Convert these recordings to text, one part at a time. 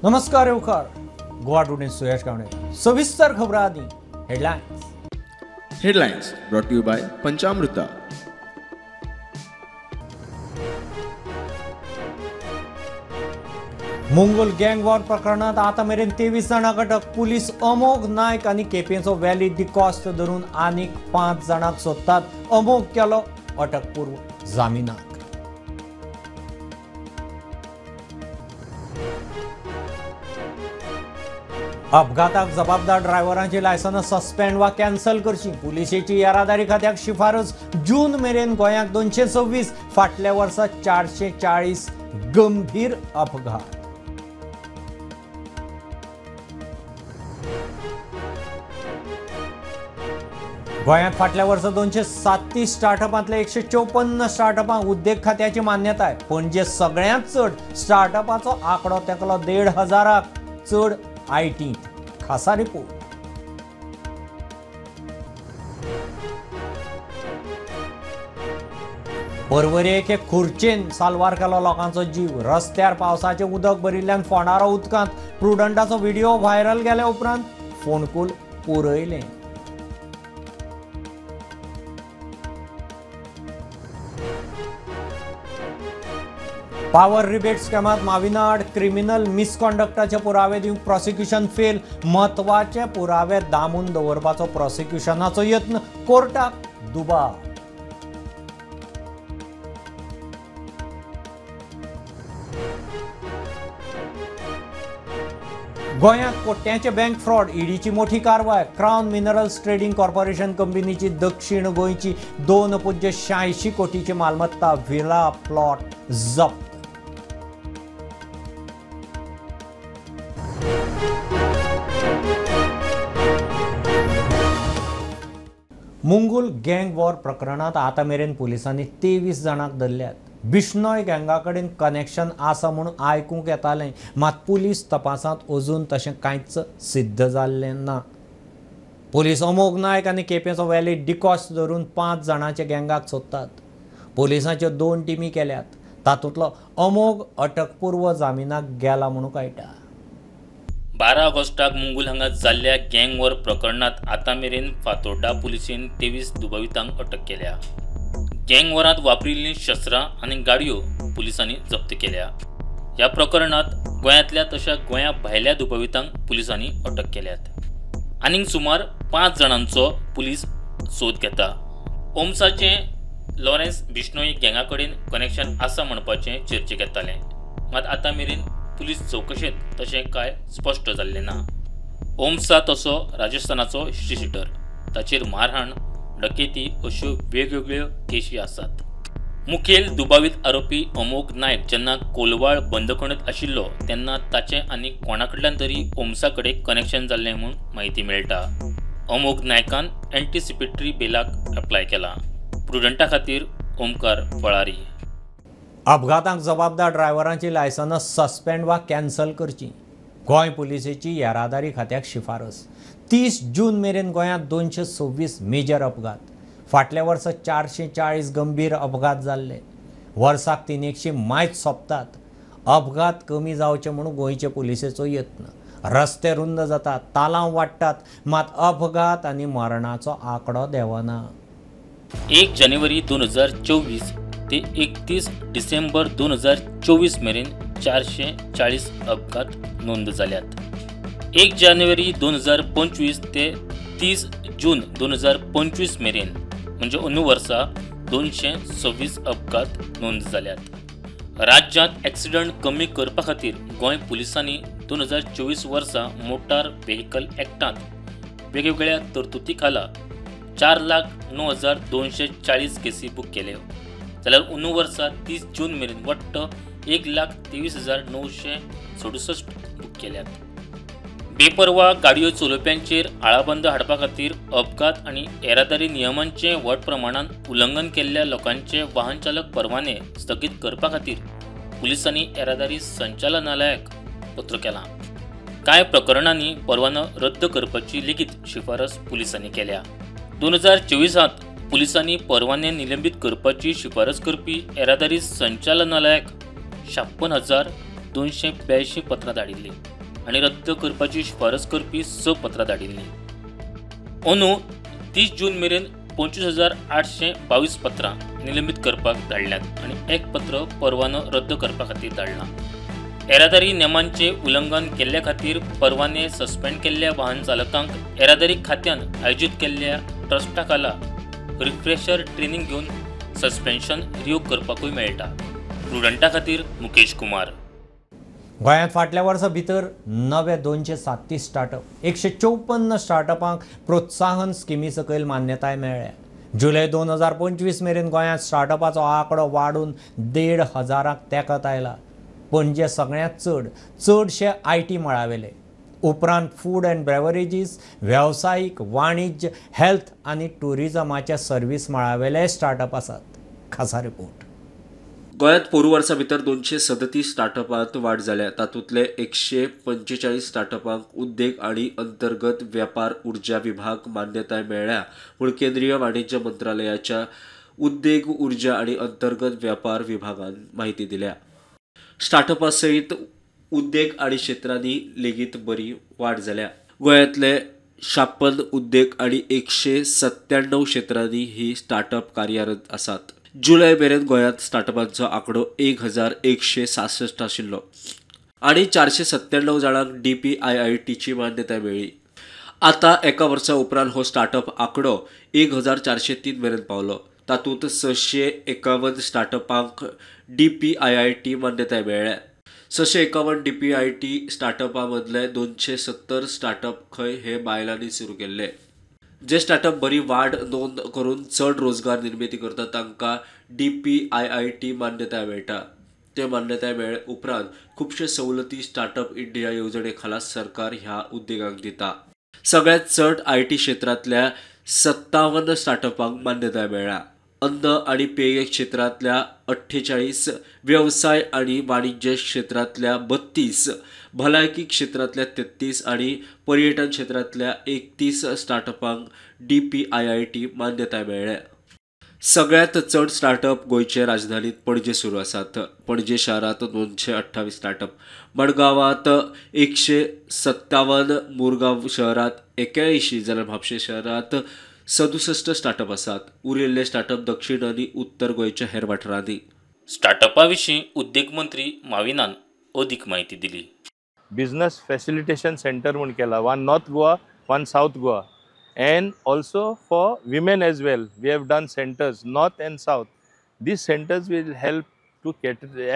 नमस्कार येवकार गोवा टुडे सुयश गावणे सविस्तर खबरां आदी हेडलाइन्स ब्रॉट यू बाय पंचामृता। मुंगोल गँग वॉर प्रकरणात आता मेरेन 23 जाणांक अटक। पुलीस अमोघ नायक आनी केपेंचो व्हॅली डिकॉस्ट धरून आनीक 5 जाणांक सोदतात। अमोघ केलो अटकपूर्व जामिनाक। अपघाताक जबाबदार ड्रायव्हरांची लायसन्स सस्पेंड वा कॅन्सल करची पुलिसेची येरादारी खात्याक शिफारस। जून मेरेन गोंयाक 226, फाटल्या वर्सा 440 गंभीर अपघात। गोंयांत फाटल्या वर्सा 237 स्टार्टअपांतले 154 स्टार्टअपांक उद्देग खात्याची मान्यताय। पणजे सगळ्यांत चड स्टार्टअपाचो आंकडो तेंकलो 1,500 चड आयटी खासा रिपोर्ट। परवरेक खुर्चेन साल्वार केलो लोकांचो जीव। रस्त्यार पावसाचे उदक भरिल्ल्यान फोंडारो उदकांत प्रुडंटाचो व्हिडिओ व्हायरल गेल्या उपरांत फोंडकूल पुरयलें। पावर रिबेट स्कॅमात माविनाड क्रिमिनल मिसकॉन्डक्टाचे पुरावे दिवंक प्रॉसिक्युशन फेल। म्हत्वाचे पुरावे दामून दवरपाचो प्रॉसिक्युशनाचो यत्न, कोर्टाक दुबाव। गोंयांत कोट्यांचे बँक फ्रॉड, ईडीची मोठी कारवाय। क्राउन मिनरल्स ट्रेडिंग कॉर्पोरेशन कंपनीची दक्षिण गोंयची 2.86 कोटीची मालमत्ता विला प्लॉट जप्त। मुंगोल गँग वॉर प्रकरणात आता मेरेन पुलिसांनी 23 जाणांक धरल्यात। बिश्नोय गँगा कडेन कनेक्शन आसा म्हणून आयकूंक येतालें, मात पुलीस तपासांत अजून तशें कांयच सिद्ध जाल्लें ना। पुलीस अमोघ नायक आनी केपेंचो व्हॅली डिकॉस्ट धरून 5 जाणांचे गँगाक सोदतात। पुलिसांच्यो 2 टिमी केल्यात, तातूंतलो अमोघ अटकपूर्व जामिनाक गेला म्हणून कळटा। 12 ऑगस्टाक मुंगोल हांगा जाल्ल्या गँग वॉर प्रकरणात आता मेरेन फातोर्डा पुलिसेन 23 दुबावितांक अटक केल्या। गँग वॉरांत वापरिल्लीं शस्त्रां आनी गाडयो पुलिसांनी जप्त केल्या। ह्या प्रकरणात गोंयांतल्या तशा गोंया भायल्या दुबावितांक पुलिसांनी अटक केल्यात। आनीक सुमार 5 जाणांचो पुलीस सोद घेता। ओम्साचे लॉरेन्स बिश्नोई गँगा कडेन कनेक्शन आसा म्हणपाचें चर्चेक येतालें, मात आता मेरेन पुलीस चौकशेंत तशें कांय स्पश्ट जाल्लें ना। ओम्सा तसो राजस्थानाचो हिस्ट्री शिटर, ताचेर मारहाण, डकेती अश्यो वेगवेगळ्यो केशी आसात। मुखेल दुबावीत आरोपी अमोघ नायक जेन्ना कोलवाळ बंदखणीत आशिल्लो तेन्ना ताचें आनी कोणाकडल्यान तरी ओम्सा कडेन कनेक्शन जाल्लें म्हूण म्हायती मेळटा। अमोघ नायकान एंटिसिपेटरी बेलाक अप्लाय केला। प्रुडंटा खातीर ओमकार फळारी। अपघाताक जबाबदार ड्रायव्हरांची लायसन्स सस्पेंड वा कॅन्सल करची गोंय पुलिसेची येरादारी खात्याक शिफारस। 30 जून मेरेन गोंयांत 226 मेजर अपघात, फाटल्या वर्सा 440 गंभीर अपघात जाल्ले। वर्साक 300 मायज सोंपतात। अपघात कमी जावचे म्हणून गोंयचे पुलिसेचो यत्न। रस्ते रुंद जातात, तालांव वाडटात, मात अपघात आनी मरणाचो आंकडो देंवना। 1 जानेवारी 2024 ते 31 डिसेंबर 2024 मेरेन 440 अपघात नोंद जाल्यात। 1 जानेवारी 2025 ते 30 जून 2025 मेरेन म्हणजे अंदू वर्सा 226 अपघात नोंद जाल्यात। राज्यांत एक्सिडंट कमी करपा खातीर गोंय पुलिसांनी 2024 वर्सा मोटार व्हेकल एक्टांत वेगवेगळ्या तरतुदी खाला 4,09,240 केसी बूक केल्यो, जाल्यार अंदू वर्सा 30 जून मेरेन वट्ट 1,23,967 बूक केल्यात। बेपरवा गाडयो चलोवप्यांचेर आळाबंद हाडपा खातीर अपघात आनी येरादारी नियमांचें व्हड प्रमाणांत उल्लंघन केल्ल्या लोकांचे वाहन चालक परवाने स्थगीत करपा खातीर पुलिसांनी येरादारी संचालनालयाक पत्र केलां। कांय प्रकरणांनी परवानो रद्द करपाची लेगीत शिफारस पुलिसांनी केल्या। 2024 पुलिसांनी परवाने निलंबित करपाची शिफारस करपी येरादारी संचालनालयाक 56,282 पत्रां धाडिल्ली। आनी रद्द करपाची शिफारस करपी 6 पत्रां धाडिल्लीं. अंदू 30 जून मेरेन 25,822 पत्रां निलंबीत करपाक धाडल्यात आनी एक पत्र परवानो रद्द करपा खातीर धाडलां. येरादारी नेमांचे उल्लंघन केल्ल्या खातीर परवाने सस्पेंड केल्ल्या वाहन चालकांक येरादारी खात्यान आयोजीत केल्ल्या ट्रस्टा खाला रिफ्रेशर ट्रेनिंग घेवन सस्पेन्शन रिवोक करपाकूय मेळटा. प्रुडंटा खातीर मुकेश कुमार. गोंयांत फाटल्या वर्सा भितर नवे 237 स्टार्टअप 154 स्टार्टअपांक प्रोत्साहन स्किमी सकयल मान्यताय मेळ्ळ्या. जुलय 2025 मेरेन गोंयांत स्टार्टअपाचो आंकडो वाडून 1,500 तेंकत आयला. पणजे सगळ्यांत चडशे IT मळावेले. उपरांत फूड अँड ब्रेवरेजीस, वेवसायीक, वाणिज्य, हेल्थ आनी टुरिजमाचे सर्वीस मळावेले स्टार्टअप आसात. खासा रिपोर्ट. गोंयांत पोरू वर्सा भितर 237 स्टार्टअपांत वाड जाल्या. तातूंतले 145 स्टार्टअपांक उद्देग आनी अंतर्गत वेपार उर्जा विभाग मान्यताय मेळ्ळ्या म्हूण केंद्रीय वाणिज्य मंत्रालयाच्या उद्देग उर्जा आनी अंतर्गत वेपार विभागान माहिती दिल्या. स्टार्टअपा सयत उद्देग आनी क्षेत्रांनी लेगीत बरी वाड जाल्या. गोंयांतले 56 उद्देग आनी 197 क्षेत्रांनी ही स्टार्टअप कार्यरत आसात. जुलय मेरेन गोंयांत स्टार्टअपांचो आंकडो 1,166 आशिल्लो आनी 497 जाणांक DPIITची मान्यताय मेळ्ळी. आतां एका वर्सा उपरांत हो स्टार्टअप आंकडो 1,403 मेरेन पावलो. तातूंत 651 स्टार्टअपांक DPIIT मान्यताय मेळ्ळ्या. 651 DPIIT स्टार्टअपां मदले 270 स्टार्टअप खंय हे बायलांनी सुरू केल्ले. जे स्टार्टअप बरी वाड नोंद करून चड रोजगार निर्मिती करतात तांकां DPIIT मान्यताय मेळटा. ते मान्यताय मेळ्ळे उपरांत खुबशे सवलती स्टार्टअप इंडिया येवजणे खाला सरकार ह्या उद्देगांक दिता. सगळ्यांत चड IT क्षेत्रांतल्या 57 स्टार्टअपांक मान्यताय मेळ्ळ्या. अन्न आनी पेय क्षेत्रांतल्या 48, वेवसाय आनी वाणिज्य क्षेत्रांतल्या 32, भलायकी क्षेत्रांतल्या 33 आनी पर्यटन क्षेत्रांतल्या 31 स्टार्टअपांक DPIIT मान्यताय मेळ्ळ्या. सगळ्यांत चड स्टार्टअप गोंयचे राजधानीत पणजे सुरू आसात. पणजे शारांत 228 स्टार्टअप, मडगांवांत 157, मुरगांव शहरांत 81 जाल्यार म्हापशें शहरांत 67 स्टार्टअप आसात. उरिल्ले स्टार्टअप दक्षिण आनी उत्तर गोंयच्या हेर वाठारांनी. स्टार्टअपा विशीं उद्देग मंत्री माविनान अदीक म्हायती दिली. बिझनेस फॅसिलिटेशन सेंटर म्हूण केला, one north Goa, one south Goa, and also for women as well. We have done centers north and south. These centers will help to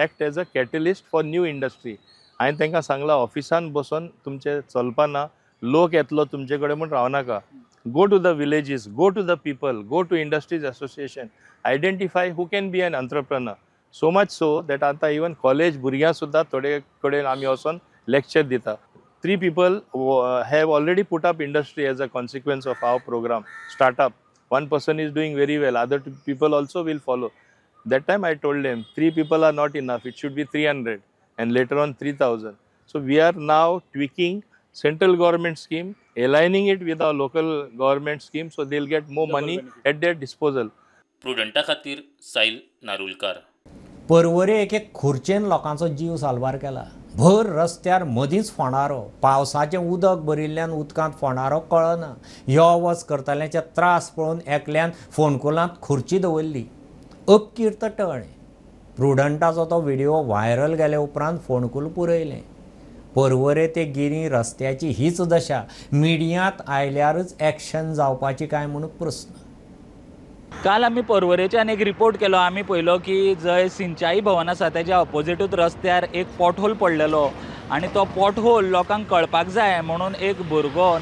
act as a catalyst for new industry. हांवें तांकां सांगलां ऑफिसान बसून तुमचे चलपाना, लोक येतलो तुमचे कडेन म्हूण रावनाका. Go to the villages, go to the people, go to industries association, identify who can be an entrepreneur. So much so that आता even college भुरग्यां सुद्दां थोडे कडेन आमी वचोन lecture दिता. 3 people have already put up industry as a consequence of our program. Startup. One person is doing very well. Other people also will follow. That time I told them 3 people are not enough. It should be 300 and later on 3,000. So we are now tweaking central government scheme, aligning it with our local government scheme so they'll get more money at their disposal. प्रुडंटा खातीर साहिल नारुलकार. परवरे एक खुर्चेन लोकांचो जीव साल्वार केला. भर रस्त्यार मदींच फोंडारो, पावसाचें उदक भरिल्ल्यान उदकांत फोंडारो कळना. यो वच करतल्यांचे त्रास पळोवन एकल्यान फोंडकुलांत खुर्ची दवरली. अप्कीर्त टळ्ळें. प्रुडंटाचो तो व्हिडिओ व्हायरल गेले उपरांत फोंडकूल पुरयलें. परवरे ते गिरी रस्त्याची हीच दशा मिडियांत आयल्यारच एक्शन जावपाची काय म्हणून प्रस्न. काल आमी परवरेच्यान एक रिपोर्ट केलो. आमी पळयलो की जंय सिंचाई भवन आसा तेज्या ऑपोजिटूच रस्त्यार एक पॉटहोल पडलेलो आनी तो पॉटहोल लोकांक कळपाक जाय म्हणून एक भुरगो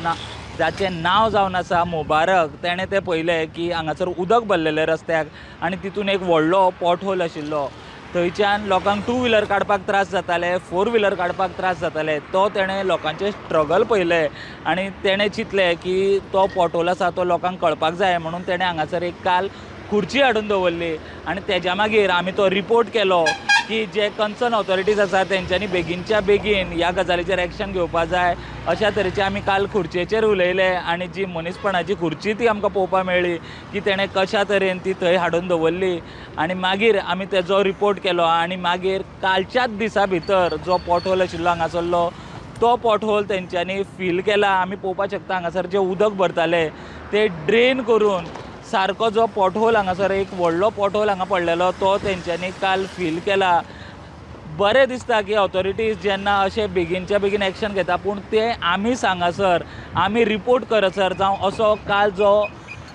जाचें नांव जावन आसा मुबारक, तेणें तें पळयलें की हांगासर उदक भरलेलें रस्त्याक आनी तितून एक व्हडलो पॉटहोल आशिल्लो. थंयच्यान लोकांक 2 व्हिलर काडपाक त्रास जाताले, 4 व्हिलर काडपाक त्रास जाताले. तो तेणें लोकांचे स्ट्रगल पळयलें आनी तेणें चिंतलें की तो पॉटहोल आसा तो लोकांक कळपाक जाय म्हणून तेणें हांगासर एक काल खुर्ची हाडून दवरली आनी तेज्या मागीर आमी तो रिपोर्ट केलो की जे कन्सर्न ऑथॉरिटीज आसा तेंच्यांनी बेगीनच्या बेगीन ह्या गजालीचेर एक्शन घेवपाक जाय. अशा तरेचे आमी काल खुर्चेचेर उलयले आनी जी मनीसपणाची खुर्ची ती आमकां पळोवपाक मेळ्ळी की तेणें कशा तरेन ती थंय हाडून दवरली. आनी मागीर आमी तेजो रिपोर्ट केलो आनी मागीर कालच्याच दिसा भितर जो पॉटहोल आशिल्लो हांगासरलो तो पॉटहोल तेंच्यांनी फील केला. आमी पळोवपाक शकता हांगासर जे उदक भरताले ते ड्रेन करून सारको जो पॉटहोल हांगासर एक व्हडलो पॉटहोल हांगा पडलेलो तो तेंच्यांनी काल फील केला. बरें दिसता की ऑथॉरिटीज जेन्ना अशें बेगीनच्या बेगीन एक्शन घेता, पूण ते आमी सांगासर आमी रिपोर्ट करसर जावं असो काल जो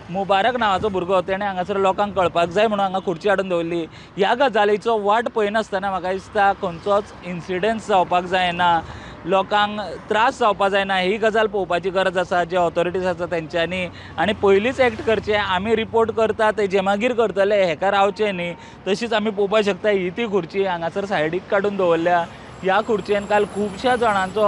मुबारक नांवाचो भुरगो तेणें हांगासर लोकांक कळपाक जाय म्हणून हांगा खुर्ची हाडून दवरली. ह्या गजालीचो वाट पळयनासतना म्हाका दिसता खंयचोच इन्सिडंट्स जावपाक जायना, लोकांक त्रास जावपाक जायना, ही गजाल पळोवपाची गरज आसा जे ऑथॉरिटीज आसा तेंच्यांनी. आनी पयलींच एक्ट करचें. आमी रिपोर्ट करता तेजे मागीर करतले, हेका रावचें न्ही. तशीच आमी पळोवपाक शकता ही ती खुर्ची हांगासर सायडीक काडून दवरल्या. ह्या खुर्चेन काल खुबश्या जाणांचो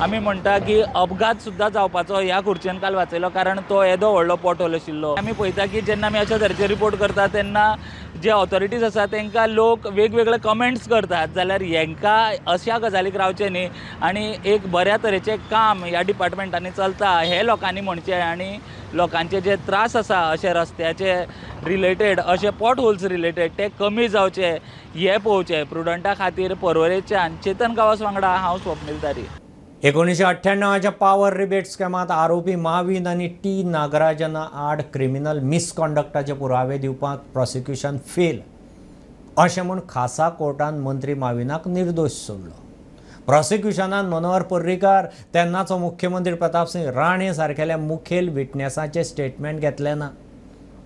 आमी म्हणटा की अपघात सुद्दां जावपाचो ह्या खुर्चेन काल वाचयलो, कारण तो येदो व्हडलो पॉटहोल आशिल्लो. आमी पळयता की जेन्ना आमी अशा तरेचे रिपोर्ट करता तेन्ना जे ऑथॉरिटीज आसा तांकां लोक वेगवेगळे कमेंट्स करतात, जाल्यार हांकां अशा गजालीक रावचें न्ही आनी एक बऱ्या तरेचें काम ह्या डिपार्टमेंटांनी चलता हें लोकांनी म्हणचें. आनी लोकांचे जे त्रास आसा अशे रस्त्याचे रिलेटेड, अशे पॉटहोल्स रिलेटेड, ते कमी जावचे हें पळोवचें. प्रुडंटा खातीर पर्वरेच्यान चेतन गांवस वांगडा हांव स्वप्नील दारी. 1998च्या पॉवर रिबेट स्कॅमात आरोपी माविन आनी टी नागराजना आड क्रिमिनल मिसकॉन्डक्टाचे पुरावे दिवपाक प्रॉसिक्युशन फेल अशें म्हूण खासा कोर्टान मंत्री माविनाक निर्दोश सोडलो. प्रॉसिक्युशनान मनोहर पर्रीकार, तेन्नाचो मुख्यमंत्री प्रतापसिंग राणे सारकेल्या मुखेल विटनेसाचे स्टेटमेंट घेतले ना.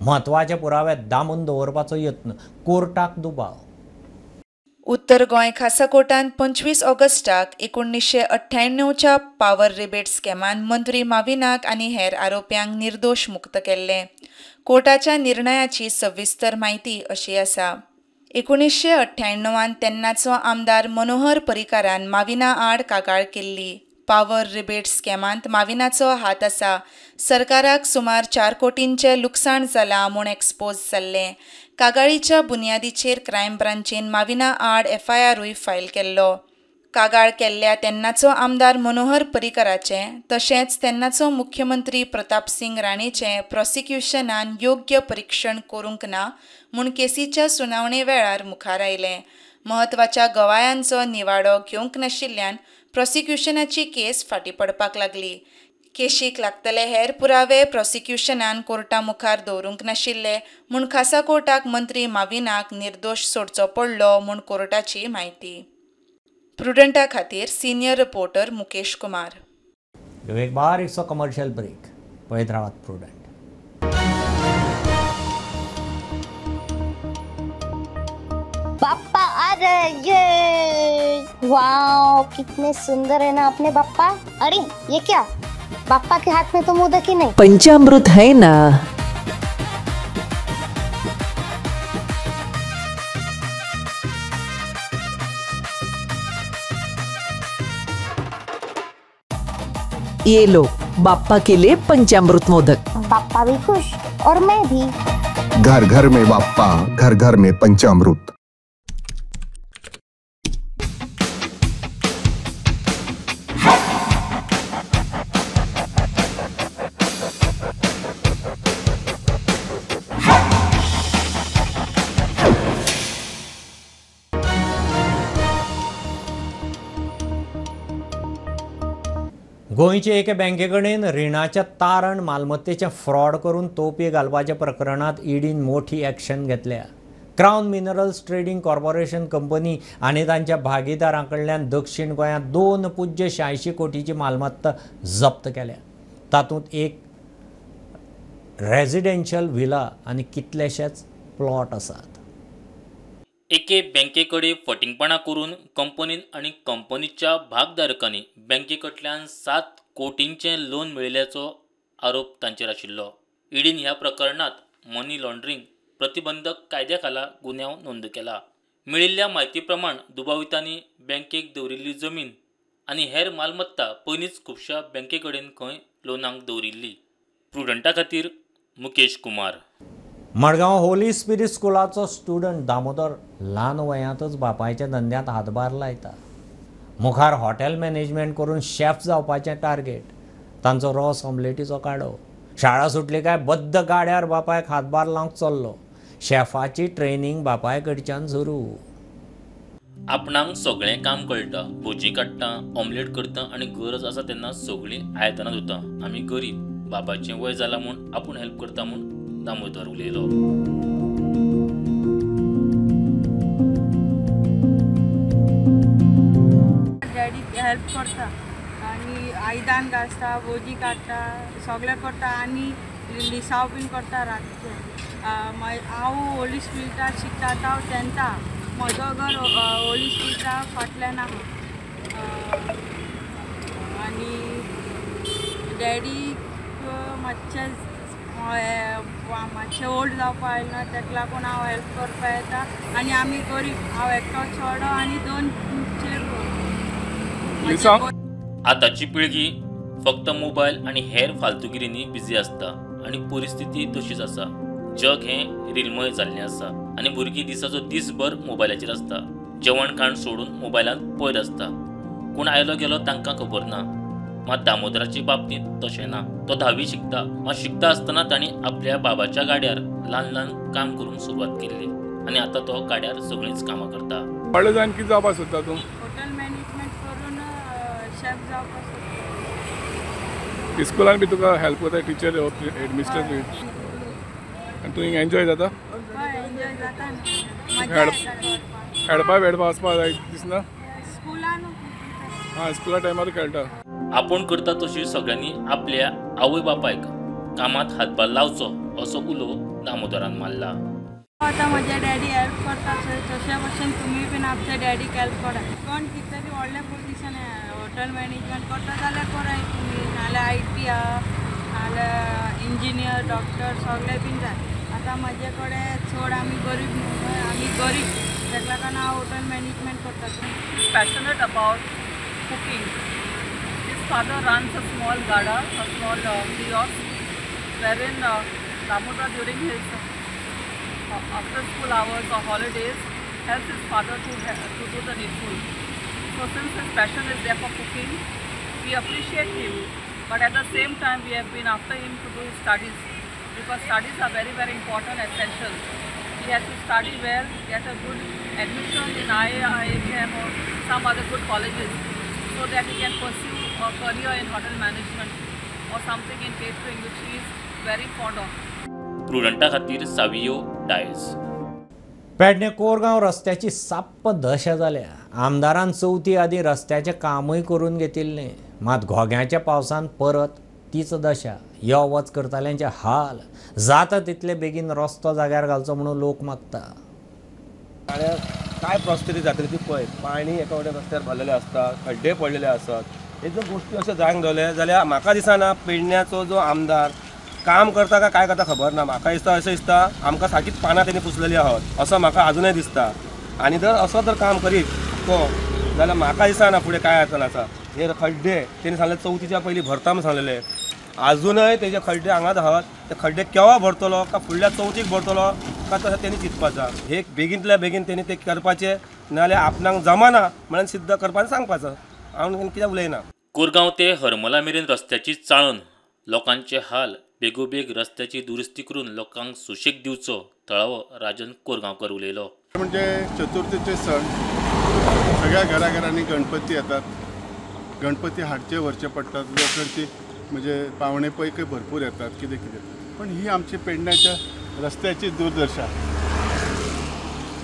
म्हत्वाचे पुरावे दामून दवरपाचो यत्न, कोर्टाक दुबाव. उत्तर गोंय खासा कोर्टान 25 ऑगस्टाक 1998च्या पॉवर रिबेट स्कॅमान मंत्री माविनाक आनी हेर आरोप्यांक निर्दोश मुक्त केल्ले. कोर्टाच्या निर्णयाची सविस्तर म्हायती अशी आसा. 1998 तेन्नाचो आमदार मनोहर पर्रीकारान माविना आड कागाळ केल्ली. पॉवर रिबेट स्कॅमांत माविनाचो हात आसा. सरकाराक सुमार 4 कोटींचे लुकसाण जालां म्हूण एक्सपोज जाल्लें. कागाळीच्या बुनयादीचेर क्रायम ब्रांचीन माविना आड FIRूय फायल केल्लो. कागाळ केल्ल्या तेन्नाचो आमदार मनोहर पर्रीकाराचे तशेंच तेन्नाचो मुख्यमंत्री प्रतापसिंग राणेचें प्रॉसिक्युशनान योग्य परीक्षण करूंक ना म्हूण केसीच्या सुनावणे वेळार मुखार आयलें. म्हत्वाच्या गवायांचो निवाडो घेवंक नाशिल्ल्यान प्रॉसिक्युशनाची केस फाटीं पडपाक लागली. केशीक लागतले हेर पुरावे प्रॉसिक्युशनान कोर्टा मुखार दवरूंक नाशिल्ले म्हूण खासा कोर्टाक मंत्री माविनाक निर्दोश सोडचो पडलो म्हूण कोर्टाची म्हायती. प्रुडंटा खातीर सिनियर रिपोर्टर मुकेश कुमार. एक बारीकसो कमर्शियल ब्रेक. पळयत रावात प्रुडंट. पापा आ रहे, ये वाओ कितने सुंदर है ना अपने पापा. अरे ये क्या, पापा के हाथ में तो मोदक ही नहीं. पंचामृत है ना. ये लो बाप्पा के लिए पंचामृत मोदक. पापा भी खुश और मैं भी. घर घर में बाप्पा, घर घर में पंचामृत. गोंयचे एके बँके कडेन रिणाच्या तारण मालमत्तेचे फ्रॉड करून तोपये घालपाच्या प्रकरणात ईडीन मोठी ॲक्शन घेतल्या. Crown minerals trading corporation company आनी तांच्या भागीदारां कडल्यान दक्षिण गोंयांत 2.86 कोटीची मालमत्ता जप्त केल्या. तातूंत एक रेजिडेन्शियल विला आनी कितलेशेच प्लॉट आसात. एके बँके कडेन फटिंगपणां करून कंपनीन आनी कंपनीच्या भागधारकांनी बँके कडल्यान 7 कोटींचें लोन मेळिल्ल्याचो आरोप तांचेर आशिल्लो. ईडीन ह्या प्रकरणात मनी लॉन्ड्रिंग प्रतिबंधक कायद्या खाला गुन्यांव नोंद केला. मेळिल्ल्या म्हायती प्रमाण दुबावितांनी बँकेक दवरिल्ली जमीन आनी हेर मालमत्ता पयलींच खुबशा बँके कडेन खंय लोनांक दवरिल्ली. प्रुडंटा खातीर मुकेश कुमार. मडगांव होली स्पिरीट स्कुलाचो स्टुडंट दामोदर ल्हान वयांतच बापायच्या धंद्यात हातभार लायता. मुखार हॉटेल मॅनेजमेंट करून शेफ जावपाचें टार्गेट. तांचो रस ऑमलेटीचो काडो. शाळा सुटली काय बद्द गाड्यार बापायक हातभार लावंक चल्लो. शेफाची ट्रेनिंग बापाय कडच्यान सुरू. आपणाक सगळें काम कळटा, भजी काडटा, ऑमलेट करता आनी गरज आसा तेन्ना सगळीं आयदनां धुता. आमी गरीब, बाबाचें वय जालां म्हूण आपूण हेल्प करता म्हूण दामोदर उलयलो. डॅडी हेल्प करता आनी आयदान घासता, भोजी काडटा, सगळें करता आनी लिसाव बीन करता रातचें. हांव होली स्पिरिटाक शिकता, हांव 10th. म्हजो घर होली स्पिरिटा फाटल्यान आहा आनी डॅडीक मातशें ओल्ड जावपा आयलें ताका लागून हांव हेल्प करपा येता आनी आमी गरीब. हांव एकटो चेडो आनी 2 चेडूं. आतांची पिळगी फक्त मोबायल आनी हेर फालतुगिरींनी बिजी आसता आनी परिस्थिती तशीच आसा. जग हें रिलमय जाल्लें आसा आनी भुरगीं दिसाचो दीसभर मोबायलाचेर आसता. जेवण खाण सोडून मोबायलांत पयर आसता. कोण आयलो गेलो तांकां खबर ना. मात दामोदराचे बाबतींत तशें ना. तो 10वी शिकता. मात शिकता आसतना तांणी आपल्या बाबाच्या गाड्यार ल्हान ल्हान काम करून सुरवात केल्ली आनी आतां तो गाड्यार सगळींच कामां करता. व्हडलो जावन कितें जावपा सोदता तूं? हॉटेल मॅनेजमेंट करून शेफ जावपा सोदता. इस्कुलान बी तुका हेल्प करता टिचर हेडमिस्ट्रेस बी आनी तूं हिंगा एन्जॉय जाता? हय, एन्जॉय जाता न्हू. खेळपा वचपा जाय दिसना? स्कुलान हां, स्कुला टायमार खेळटा. आपूण करता तशी सगळ्यांनी आपल्या आवय बापायक कामात हातभार लावचो असो उलो दामोदरान मारला. आतां म्हजे डॅडी हेल्प करता तशे भशेन तुमी बीन आपल्या डॅडीक हेल्प करा. कोण कितें तरी व्हडलें पोजिशन हॉटेल मॅनेजमेंट करता जाल्यार कराय तुमी, नाल्यार IT नाल्यार इंजिनियर, डॉक्टर सगळे बीन जाय. आतां म्हजे कडेन चड आमी गरीब न्हू, आमी गरीब ताका लागून हांव हॉटेल मॅनेजमेंट करता. Passionate about cooking. His father runs a small gada, a small kiosk, wherein Damodar during his after school hours or holidays helps his father to do the needful. So since his passion is there for cooking, we appreciate him. But at the same time, we have been after him to do his studies, because studies are very, very important, essential. He has to study well, get a good admission in IIM or some other good colleges, so that he can pursue a career in hotel management or something in catering, which he is very fond of. प्रुडंटा खातीर सावियो डायस. पेडणे कोरगांव रस्त्याची साप्प दशा जाल्या. आमदारान चवथी आदी रस्त्याचें कामूय करून घेतिल्लें, मात घोग्याच्या पावसान परत तीच दशा. यो वच करताल्यांचे हाल. जाता तितले बेगीन रस्तो जाग्यार घालचो म्हणून लोक मागता. आणि काय परिस्थिती जातली ती पळय. पाणी एका वटेन रस्त्यार भरलेले आसता, खड्डे पडलेले आसत. हे जर गोश्टी अशें जायंक दवरले जाल्यार म्हाका दिसना पेडण्याचो जो आमदार काम करता काय करता खबर ना. म्हाका दिसता अशें दिसता आमकां सारकीच पानां तेणी पुसलेली आहात असं म्हाका अजूनय दिसता. आनी जर असो जर काम करीत तो जाल्यार म्हाका दिसना फुडें काय जातलें आसा. हे खड्डे तेणी सांगले चवथीच्या पयलीं भरता म्हूण सांगलेले. अजूनय तेजे खड्डे हांगाच आहात. ते खड्डे केव्हा भरतलो का फुडल्या चवथीक भरतलो का तशें तेणी चिंतपाचें. हे बेगींतल्या बेगीन तेणी ते करपाचें, नाल्यार आपणाक जमाना म्हणून सिद्ध करपाचें सांगपाचें. हांव कित्याक उलयना. कोरगांव ते हरमला मेरेन रस्त्याची चाळण. लोकांचे हाल. बेगोबेग रस्त्याची दुरुस्ती करून लोकांक सुशेग दिवचो थळावो राजन कोरगांवकर उलयलो. म्हणजे चतुर्थीचे सण सगळ्या घराघरांनी गणपती येतात. गणपती हाडचे व्हरचे पडटात. लोकांची म्हणजे पावणे पैकी भरपूर येतात कितें कितें. पण ही आमची पेडण्याच्या रस्त्याची दुर्दशा.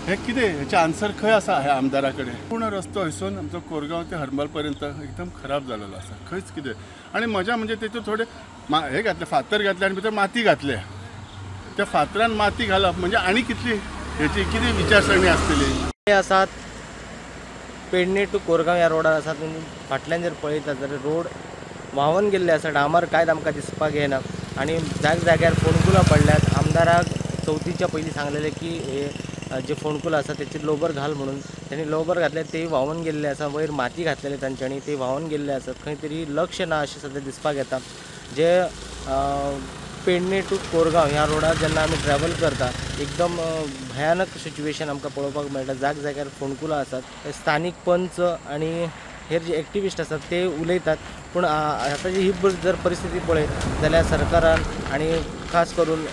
हे कितें हेचे आन्सर खंय आसा ह्या आमदारा कडेन. पूर्ण रस्तो हयसून आमचो कोरगांव ते हरमल पर्यंत एकदम खराब जालेलो आसा. खंयच कितें. आनी मजा म्हणजे तेतून थोडे हे घातले, फातर घातले आनी भितर माती घातले. त्या फातरान माती घालप म्हणजे आनी कितली हेची कितें विचारसरणी आसतली. आसात पेडणे टू कोरगांव ह्या रोडार आसा. तुम्ही फाटल्यान जर पळयतात जाल्यार रोड व्हांवून गेल्ले आसा. डांबर कांयच आमकां दिसपाक येना आनी जाग्यार फोणकुलां पडल्यात. आमदाराक चवथीच्या पयलीं सांगलेलें की हे जे फोणकुलां आसा तेचेर लोबर घाल म्हणून. त्यांनी लोबर घातले, ते व्हांवून गेल्ले आसा. वयर माती घातलेले तांच्यांनी, ते व्हांवून गेल्ले आसात. खंय तरी लक्ष ना अशें सद्या दिसपाक येता. जे पेडणे टू कोरगांव ह्या रोडार जेन्ना आमी ट्रॅव्हल करता एकदम भयानक सिच्युएशन आमकां पळोवपाक मेळटा. जाग्यार फोणकुलां आसात. स्थानीक पंच आनी हेर जे एक्टिविस्ट आसात ते उलयतात. पूण आतांची ही जर परिस्थिती पळयत जाल्यार सरकारान आनी खास करून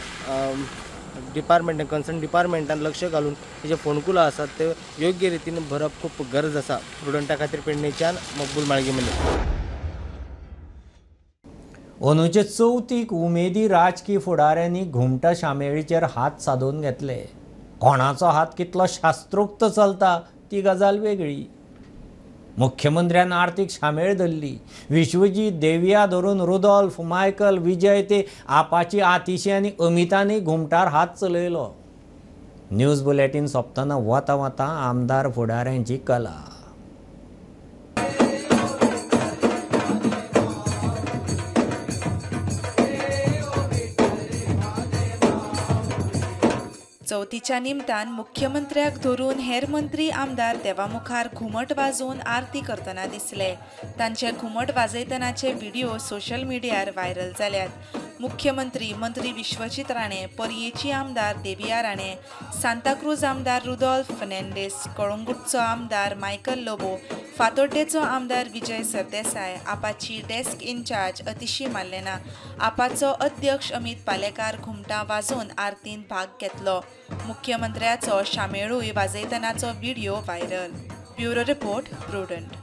डिपार्टमेंटान कन्सर्न डिपार्टमेंटान लक्ष घालून हे जे फोणकुलां आसात ते योग्य रितीन भरप खूब गरज आसा प्रुडंटा खातीर पेडणेच्यान मकबूल माळगी म्हणले. अंदूचे चवथीक उमेदी राजकीय फुडाऱ्यांनी घुमटा शामेळीचेर हात सादून घेतले. कोणाचो हात कितलो शास्त्रोक्त चलता ती गजाल वेगळी. मुख्यमंत्र्यान आर्थीक शामेळ धरली. विश्वजीत देविया धरून रुदॉल्फ मायकल विजय ते आपाची आतिशी आनी अमितानी घुमटार हात चलयलो. न्यूज बुलेटीन सोंपतना वता वता आमदार फुडाऱ्यांची कला. चवथीच्या निमतान मुख्यमंत्र्याक धरून हेर मंत्री आमदार देवामुखार घुमट वाजोवन आरती करतना दिसले. तांचे घुमट वाजयतनाचे व्हिडिओ सोशल मिडियार व्हायरल जाल्यात. मुख्यमंत्री मंत्री विश्वजीत राणे, पर्येची आमदार देविया राणे, सांताक्रूज आमदार रुदॉल्फ फर्नांडीस, कळंगूटचो आमदार मायकल लोबो, फातोड्डेचो आमदार विजय सरदेसाय, आपाची डेस्क इन्चार्ज अतिशी माल्लेना, आपाचो अध्यक्ष अमित पालेकार घुमटां वाजोवन आरतीन भाग घेतलो. मुख्यमंत्र्याचो शामेळूय वाजयतनाचो video viral. Bureau report Prudent.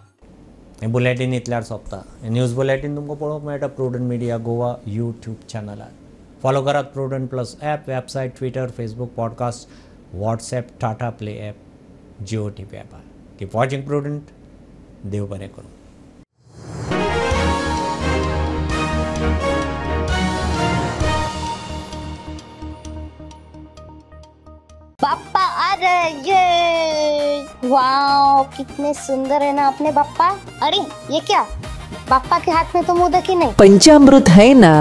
हे बुलेटीन इतल्यार सोंपता. न्यूज बुलेटीन तुमकां पळोवंक मेळटा प्रुडंट मिडिया गोवा यूट्यूब चॅनलार. फॉलो करात Prudent plus app, website, Twitter, Facebook, podcast, WhatsApp, Tata play app, Jio TV ॲपार. Keep watching Prudent. देव बरें करूं. पापा आ रहे ये। वाओ कितने सुंदर है ना अपने पापा। अरे ये क्या, पापा के हाथ में तो मोदक ही नहीं। पंचामृत है ना।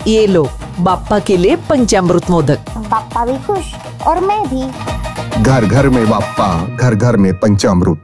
ये लो बाप्पा के लिए पंचामृत मोदक। पापा भी खुश और मैं भी। घर घर में बाप्पा, घर घर में पंचामृत।